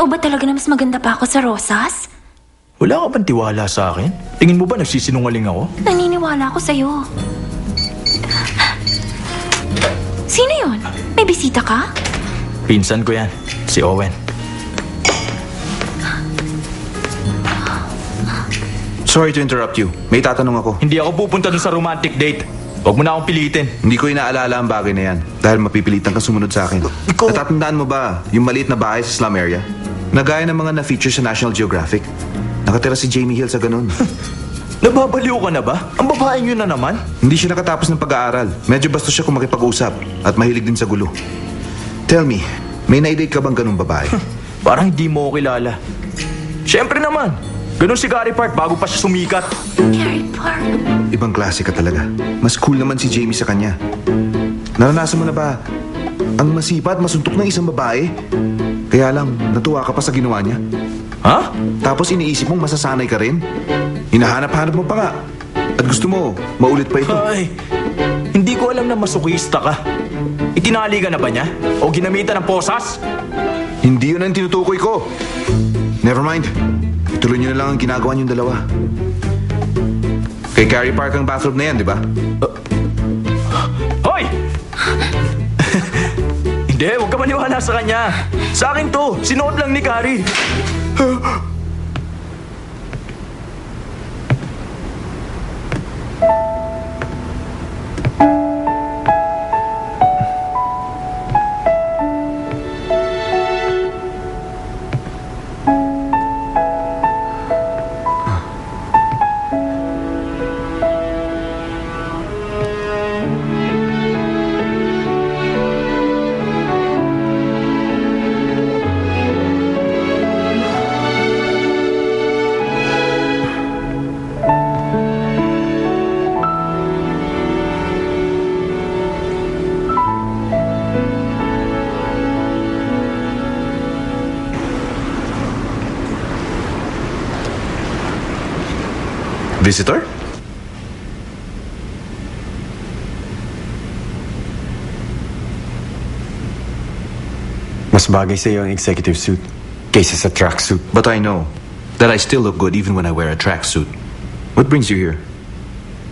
Totoo ba talaga na mas maganda pa ako sa rosas? Wala ka bang tiwala sa akin? Tingin mo ba nagsisinungaling ako? Naniniwala ako sa'yo. Sino yun? May bisita ka? Pinsan ko yan, si Owen. Sorry to interrupt you. May tatanong ako. Hindi ako pupunta dun sa romantic date. Huwag mo na akong pilitin. Hindi ko inaalala ang bagay na yan dahil mapipilitan ka sumunod sa akin. Natatandaan mo ba yung maliit na bahay sa slum area? Nagaya ng mga na-feature sa National Geographic. Nakatira si Jamie Hill sa ganun. Nababaliw ka na ba? Ang babaeng yun na naman. Hindi siya nakatapos ng pag-aaral. Medyo bastos siya kung makipag-usap at mahilig din sa gulo. Tell me, may na-date ka bang ganung babae? Parang hindi mo ko kilala. Siyempre naman. Ganun si Gary Park bago pa siya sumikat. Gary Park. Ibang klase ka talaga. Mas cool naman si Jamie sa kanya. Naranasan mo na ba ang masipa at masuntok ng isang babae? Kaya lang, natuwa ka pa sa ginawa niya. Ha? Tapos iniisip mong masasanay ka rin? Hinahanap-hanap mo pa nga. At gusto mo, maulit pa ito. Ay, hindi ko alam na masukista ka. Itinali ka na ba niya? O ginamitan ng posas? Hindi yun ang tinutukoy ko. Never mind. Ituloy niyo na lang ang ginagawa niyong dalawa. Kay Gary Park ang bathroom na yan, di ba? Hoy! Hindi, huwag ka maniwala sa kanya. Sa akin to, sinuot lang ni Gary. Visitor? Mas bagay sa iyo ang executive suit kaysa sa tracksuit. But I know that I still look good even when I wear a tracksuit. What brings you here?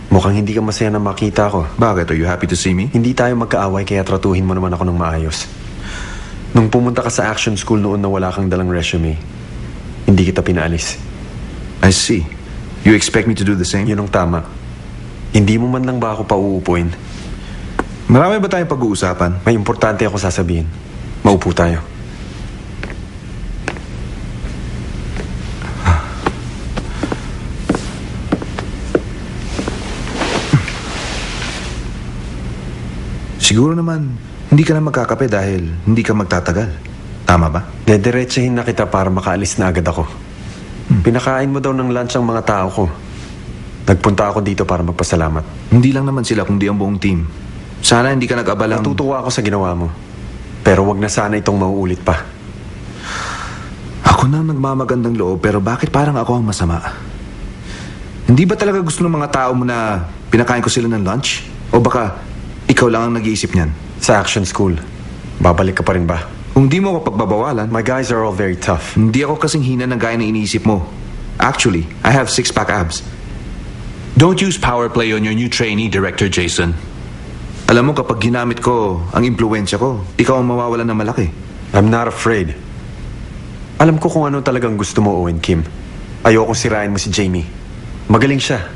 Mukhang hindi ka masaya na makita ko. Bakit? Are you happy to see me? Hindi tayo magkaaway kaya tratuhin mo naman ako ng maayos. Nung pumunta ka sa action school noon na wala kang dalang resume, hindi kita pinaalis. I see. You expect me to do the same? Yun ang tama. Hindi mo man lang ba ako pauupuin? Marami ba tayong pag-uusapan? May importante ako sasabihin. Maupo tayo. Siguro naman, hindi ka na magkakape dahil hindi ka magtatagal. Tama ba? Dediretsahin na kita para makaalis na agad ako. Pinakain mo daw ng lunch ang mga tao ko. Nagpunta ako dito para magpasalamat. Hindi lang naman sila kundi ang buong team. Sana hindi ka nag-abalang... Natutuwa ako sa ginawa mo. Pero wag na sana itong mauulit pa. Ako na ang nagmamagandang loob pero bakit parang ako ang masama? Hindi ba talaga gusto ng mga tao mo na pinakain ko sila ng lunch? O baka ikaw lang ang nag-iisip niyan? Sa action school, babalik ka pa rin ba? Kung di mo ako pagbabawalan... My guys are all very tough. Hindi ako kasing hina ng gaya na iniisip mo. Actually, I have 6-pack abs. Don't use power play on your new trainee, Director Jason. Alam mo, kapag ginamit ko ang impluensya ko, ikaw ang mawawalan ng malaki. I'm not afraid. Alam ko kung ano talagang gusto mo, Owen Kim. Ayokong sirain mo si Jamie. Magaling siya.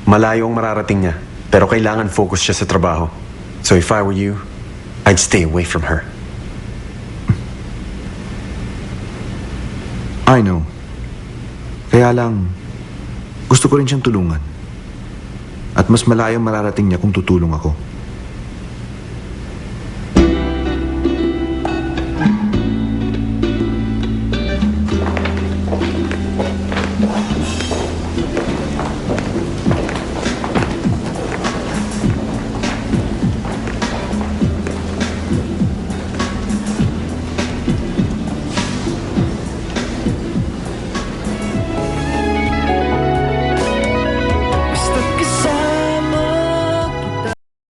Malayo ang mararating niya. Pero kailangan focus siya sa trabaho. So if I were you, I'd stay away from her. I know. Kaya lang, gusto ko rin siyang tulungan. At mas malayong mararating niya kung tutulong ako.